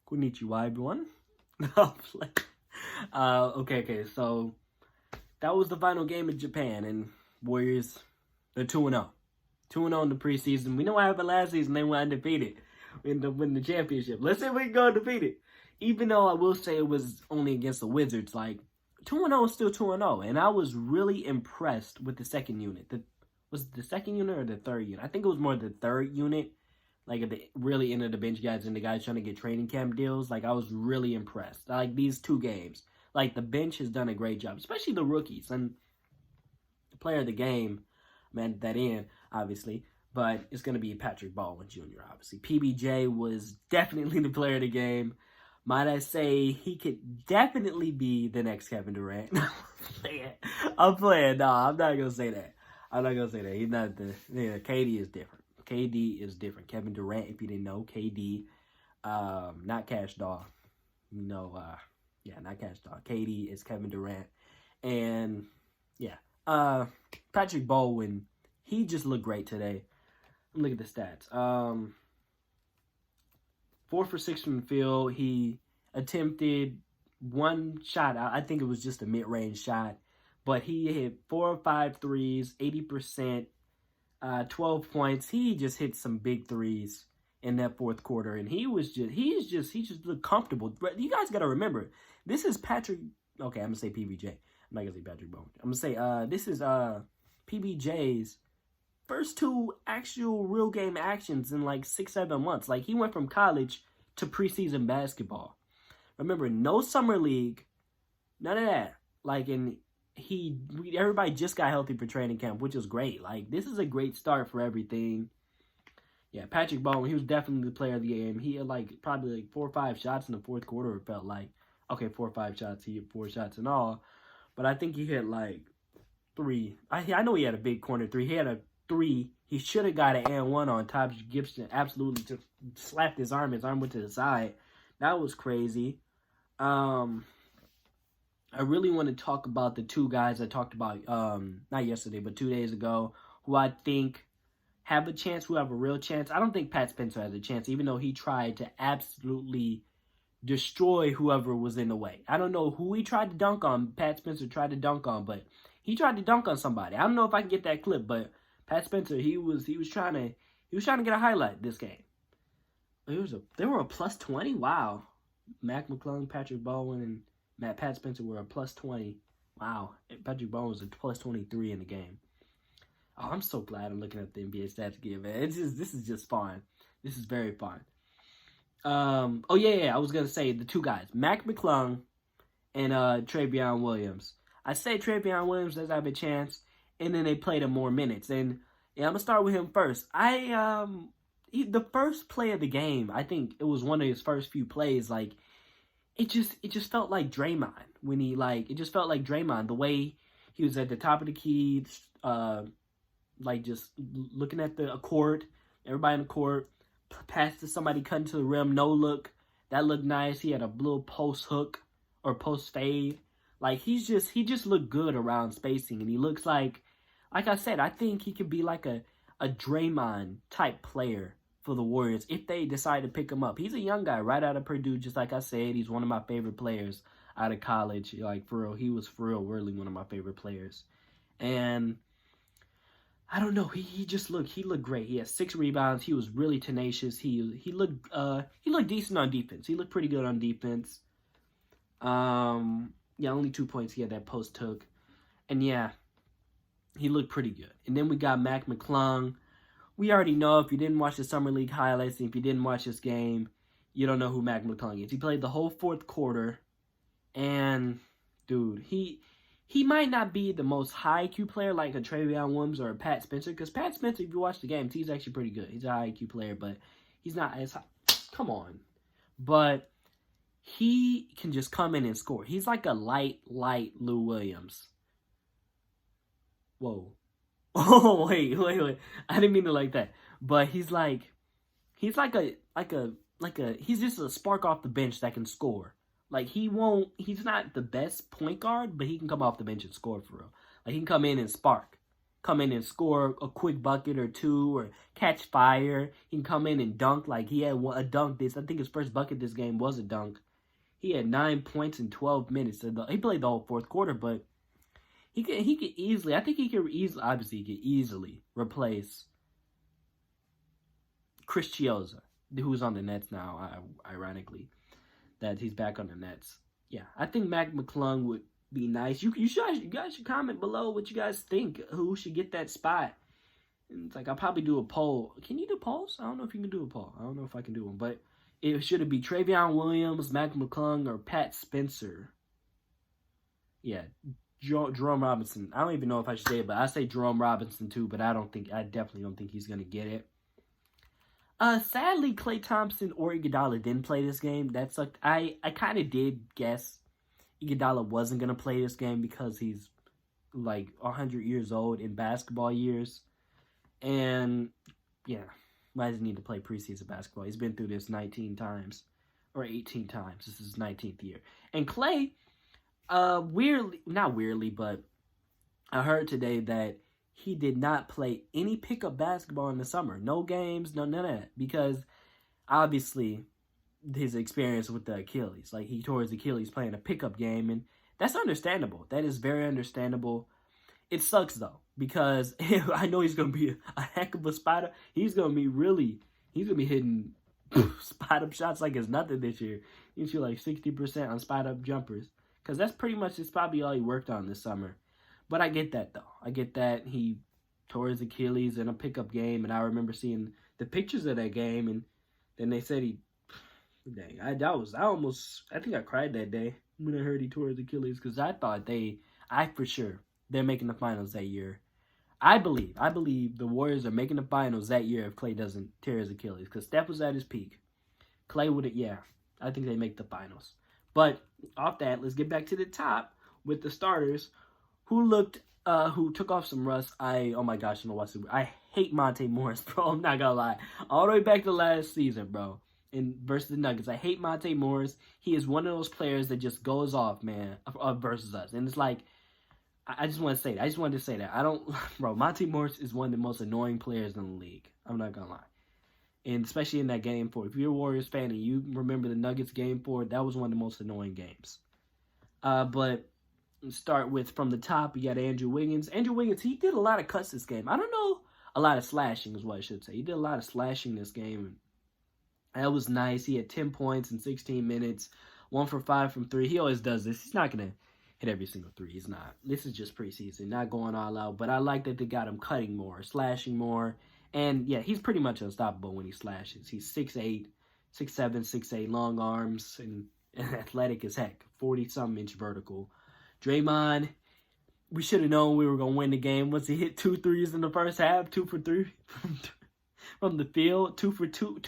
Konnichiwa, everyone. Okay, so that was the final game in Japan, and Warriors, they're 2-0. 2-0 in the preseason. We know what happened last season. They went undefeated in the championship. Let's see if we can go undefeated. Even though I will say it was only against the Wizards, like 2-0 is still 2-0. And I was really impressed with the second unit. Was it the second unit or the third unit? I think it was more the third unit. Like at the really end of the bench guys and the guys trying to get training camp deals. Like I was really impressed. Like these two games. Like the bench has done a great job. Especially the rookies. And the player of the game, man, that in, obviously. But it's going to be Patrick Baldwin Jr., obviously. PBJ was definitely the player of the game. Might I say he could definitely be the next Kevin Durant. I'm playing. No, I'm not going to say that. I'm not going to say that. He's not the... Yeah, KD is different. KD is different. Kevin Durant, if you didn't know, KD, not Cash Doll. Not Cash Doll. KD is Kevin Durant. And, yeah. Patrick Baldwin, he just looked great today. Look at the stats. 4 for 6 from the field. He attempted one shot. I think it was just a mid-range shot. But he hit 4 or 5 threes, 80%, 12 points. He just hit some big threes in that fourth quarter. And he just looked comfortable. But you guys got to remember, this is Patrick. Okay, I'm going to say PBJ. I'm not going to say Patrick Baldwin. I'm going to say this is PBJ's first 2 actual real game actions in like 6-7 months. Like he went from college to preseason basketball. Remember, no summer league, none of that. Like everybody just got healthy for training camp, which is great. Like this is a great start for everything. Yeah, Patrick Baldwin, he was definitely the player of the game. He had probably 4 or 5 shots in the fourth quarter. It felt like 4 or 5 shots. He hit 4 shots in all, but I think he hit 3. I know he had a big corner 3. He had a 3. He should have got an and 1 on Taj Gibson. Absolutely just slapped his arm. His arm went to the side. That was crazy. I really want to talk about the 2 guys I talked about, not yesterday, but 2 days ago, who I think have a chance, who have a real chance. I don't think Pat Spencer has a chance, even though he tried to absolutely destroy whoever was in the way. I don't know who he tried to dunk on. Pat Spencer tried to dunk on, but he tried to dunk on somebody. I don't know if I can get that clip, but Pat Spencer, he was trying to get a highlight this game. They were a plus 20. Wow, Mac McClung, Patrick Baldwin, and Pat Spencer were a plus 20. Wow, Patrick Baldwin was a plus 23 in the game. Oh, I'm so glad I'm looking at the NBA stats again, man. This is just fun. This is very fun. Oh yeah. I was gonna say the 2 guys, Mac McClung and Travion Williams. I say Travion Williams does have a chance, and then they played him more minutes. And yeah, I'm gonna start with him first. The first play of the game, I think it was one of his first few plays. Like it just felt like Draymond when it just felt like Draymond the way he was at the top of the key, just looking at the court, everybody in the court, pass to somebody cutting to the rim, no look. That looked nice. He had a little post hook or post fade. Like he just looked good around spacing, and he looks like I said, I think he could be like a Draymond type player for the Warriors if they decide to pick him up. He's a young guy right out of Purdue, just like I said. He's one of my favorite players out of college. Like for real, he was for real really one of my favorite players. And I don't know, he looked great. He had 6 rebounds. He was really tenacious. He looked decent on defense. He looked pretty good on defense. Yeah, only 2 points he had that post took. And yeah, he looked pretty good. And then we got Mac McClung. We already know, if you didn't watch the Summer League highlights, and if you didn't watch this game, you don't know who Mac McClung is. He played the whole fourth quarter. And, dude, he might not be the most high IQ player like a Travion Williams or a Pat Spencer. Because Pat Spencer, if you watch the games, he's actually pretty good. He's a high IQ player, but he's not as high. Come on. But he can just come in and score. He's like a light Lou Williams. Whoa. Oh, wait. I didn't mean it like that. But he's just a spark off the bench that can score. Like, he's not the best point guard, but he can come off the bench and score for real. Like, he can come in and spark. come in and score a quick bucket or two or catch fire. He can come in and dunk like he had a dunk this. I think his first bucket this game was a dunk. He had 9 points in 12 minutes. He played the whole fourth quarter, but he could easily, I think he could easily, obviously he could easily replace Chris Chiozza, who's on the Nets now, ironically, that he's back on the Nets. Yeah, I think Mac McClung would be nice. You guys should comment below what you guys think. Who should get that spot? And it's like, I'll probably do a poll. Can you do polls? I don't know if you can do a poll. I don't know if I can do one. But should it be Travion Williams, Mac McClung, or Pat Spencer? Yeah, Jerome Robinson. I don't even know if I should say it, but I say Jerome Robinson too, but I definitely don't think he's going to get it. Sadly, Klay Thompson or Iguodala didn't play this game. That sucked. I kind of did guess Iguodala wasn't going to play this game because he's like 100 years old in basketball years. And, yeah, why does he need to play preseason basketball? He's been through this 19 times or 18 times. This is his 19th year. And Klay, not weirdly, but I heard today that he did not play any pickup basketball in the summer. No games, none of that. Because, obviously, his experience with the Achilles. Like, he tore his Achilles playing a pickup game, and that's understandable. That is very understandable. It sucks, though, because I know he's going to be a heck of a spotter. He's going to be hitting spot-up shots like it's nothing this year. He shoot like 60% on spot-up jumpers, because that's pretty much, it's probably all he worked on this summer. But I get that, though. I get that he tore his Achilles in a pickup game, and I remember seeing the pictures of that game, and then they said dang, I think I cried that day when I heard he tore his Achilles, because I thought for sure, they're making the finals that year. I believe the Warriors are making the finals that year if Klay doesn't tear his Achilles, because Steph was at his peak. Klay would have, yeah, I think they make the finals. But off that, let's get back to the top with the starters. Who took off some rust. Oh my gosh, I hate Monte Morris, bro. I'm not gonna lie. All the way back to last season, bro. Versus the Nuggets. I hate Monte Morris. He is one of those players that just goes off, man, versus us. And it's like, I just want to say that. I just wanted to say that. Bro, Monte Morris is one of the most annoying players in the league. I'm not gonna lie. And especially in that game 4. If you're a Warriors fan and you remember the Nuggets game 4, that was one of the most annoying games. But start with from the top, you got Andrew Wiggins. Andrew Wiggins, he did a lot of cuts this game. I don't know, a lot of slashing is what I should say. He did a lot of slashing this game. That was nice. He had 10 points in 16 minutes, 1 for 5 from 3. He always does this. He's not going to hit every single 3. He's not. This is just preseason, not going all out. But I like that they got him cutting more, slashing more. And, yeah, he's pretty much unstoppable when he slashes. He's 6'8", 6'7", 6'8", long arms, and athletic as heck, 40-something inch vertical. Draymond, we should have known we were going to win the game once he hit 2 threes in the first half, 2 for 3 from the field, 2 for 2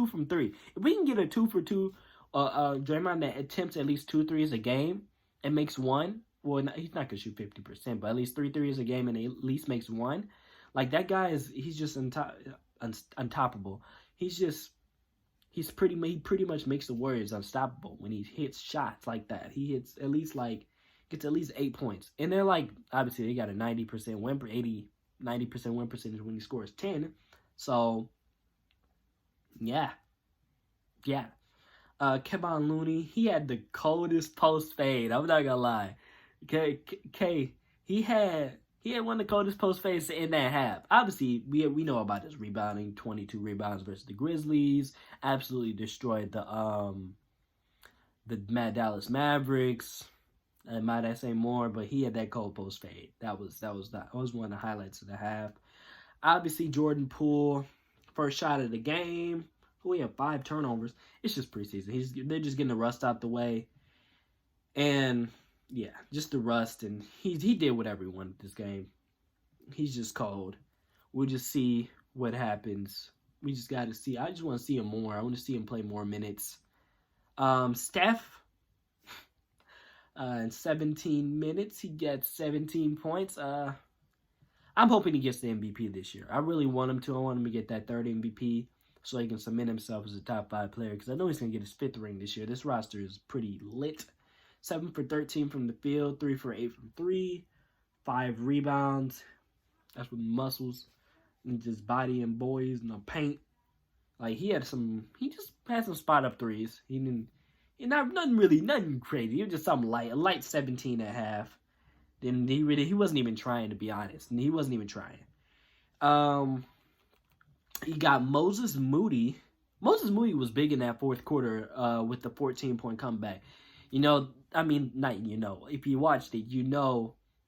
from 3. If we can get a 2 for 2, Draymond that attempts at least 2 threes a game and makes 1, well, he's not going to shoot 50%, but at least 3 threes a game and at least makes 1. Like, that guy he's just untoppable. He pretty much makes the Warriors unstoppable when he hits shots like that. He hits gets at least 8 points. And they're like, obviously, they got a 90% win, 90% win percentage when he scores 10. So, yeah. Kevon Looney, he had the coldest post fade. I'm not gonna lie. He had one of the coldest post fades in that half. Obviously, we know about his rebounding, 22 rebounds versus the Grizzlies. Absolutely destroyed the Dallas Mavericks. Might I say more, but he had that cold post fade. That was one of the highlights of the half. Obviously, Jordan Poole, first shot of the game. We have 5 turnovers. It's just preseason. They're just getting the rust out the way. And, yeah, just the rust. And he did whatever he wanted this game. He's just cold. We'll just see what happens. We just got to see. I just want to see him more. I want to see him play more minutes. Steph, in 17 minutes, he gets 17 points. I'm hoping he gets the MVP this year. I really want him to. I want him to get that third MVP so he can cement himself as a top 5 player, because I know he's going to get his 5th ring this year. This roster is pretty lit. 7 for 13 from the field, 3 for 8 from 3, 5 rebounds. That's with muscles and just body and boys and the paint. Like he just had some spot up threes. He didn't, nothing crazy. It was just something light, a light 17.5. Then he wasn't even trying, to be honest. He wasn't even trying. He got Moses Moody. Moses Moody was big in that fourth quarter with the 14-point comeback. If you watched it,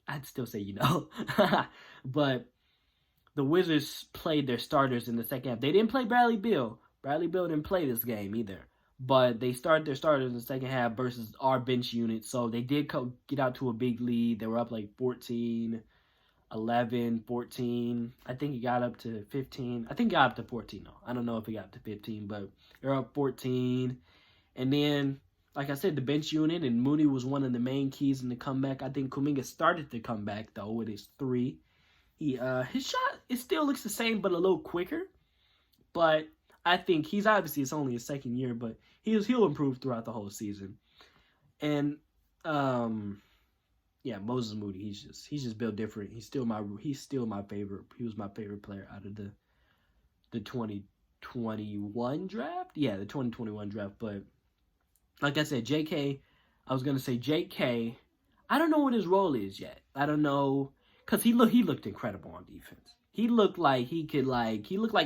I'd still say but the Wizards played their starters in the second half. They didn't play Bradley Beal. Bradley Beal didn't play this game either. But they started their starters in the second half versus our bench unit. So they did get out to a big lead. They were up like 14, 11, 14. I think he got up to 15. I think he got up to 14, though. I don't know if he got up to 15, but they're up 14. And then, like I said, the bench unit, and Moody was one of the main keys in the comeback. I think Kuminga started the comeback, though, with his 3. His shot, it still looks the same, but a little quicker. But I think it's only his second year, but he'll improve throughout the whole season. And Moses Moody, he's just built different. He's still my favorite. He was my favorite player out of the 2021 draft. Yeah, the 2021 draft. But like I said, JK, I was gonna say JK. I don't know what his role is yet. I don't know, because he looked incredible on defense. He looked like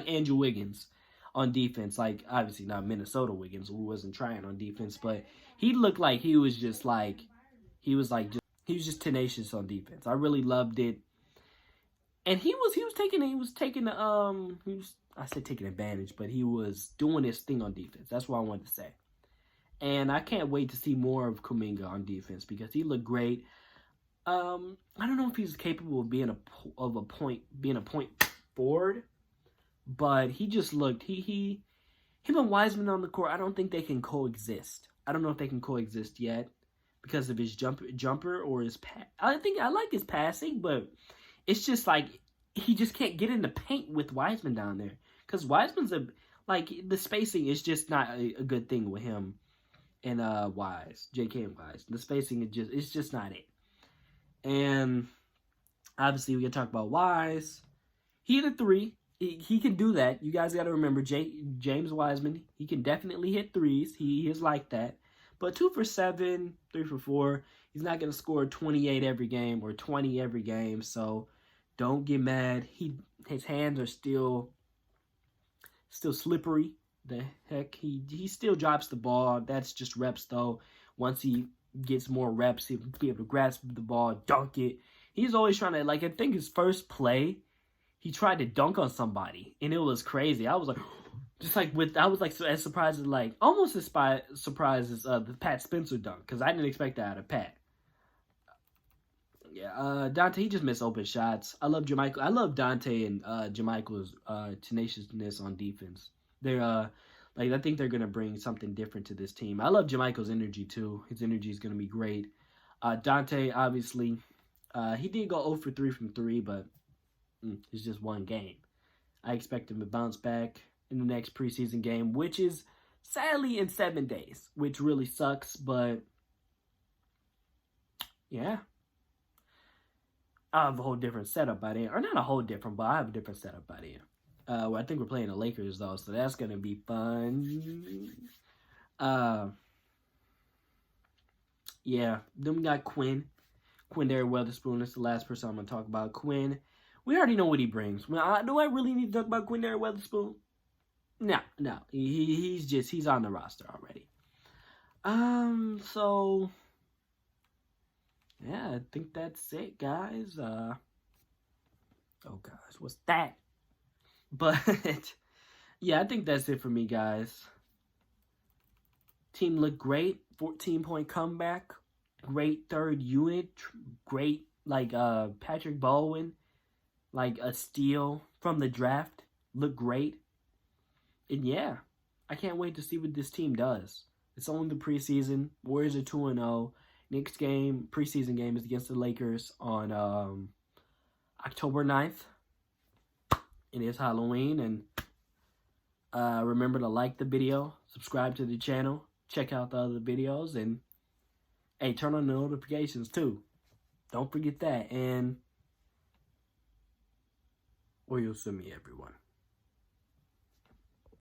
Andrew Wiggins on defense. Like, obviously not Minnesota Wiggins, who wasn't trying on defense, but he looked like he was just tenacious on defense. I really loved it. And I said taking advantage, but he was doing his thing on defense. That's what I wanted to say. And I can't wait to see more of Kuminga on defense because he looked great. I don't know if he's capable of being a point forward, but he just looked. Him and Wiseman on the court, I don't think they can coexist. I don't know if they can coexist yet because of his jumper or his I like his passing, but it's just like he just can't get in the paint with Wiseman down there because Wiseman's the spacing is just not a good thing with him and JK and Wise. The spacing it's just not it. And obviously we can talk about Wise. He hit a 3. He can do that. You guys got to remember James Wiseman. He can definitely hit 3s. He is like that. But 2 for 7, 3 for 4. He's not going to score 28 every game or 20 every game. So don't get mad. His hands are still slippery. The heck, he still drops the ball. That's just reps though. Once he gets more reps, he'll be able to grasp the ball, dunk it. He's always trying to, I think his first play, he tried to dunk on somebody, and it was crazy. I was like, as surprised as almost as surprised as the Pat Spencer dunk, because I didn't expect that out of Pat. Yeah, Dante, he just missed open shots. I love Jermichael. I love Dante and Jermichael's tenaciousness on defense. They're I think they're gonna bring something different to this team. I love Jermichael's energy too. His energy is gonna be great. Dante, obviously, he did go 0 for 3 from 3, but it's just one game. I expect him to bounce back in the next preseason game, which is sadly in 7 days, which really sucks, but yeah. I have a whole different setup by then. Or not a whole different, but I have a different setup by then. I think we're playing the Lakers, though, so that's going to be fun. Yeah, then we got Quinn. Quindary Weatherspoon is the last person I'm going to talk about. Quinn, we already know what he brings. Do I really need to talk about Quindary Weatherspoon? No. He's on the roster already. So yeah, I think that's it, guys. Oh gosh, what's that? But yeah, I think that's it for me, guys. Team looked great. 14-point comeback. Great third unit. Great, Patrick Baldwin. A steal from the draft. Looked great. And yeah, I can't wait to see what this team does. It's only the preseason. Warriors are 2-0. Next game, preseason game, is against the Lakers on October 9th. It is Halloween, and remember to like the video, subscribe to the channel, check out the other videos, and hey, turn on the notifications too. Don't forget that. And Oyosumi, everyone.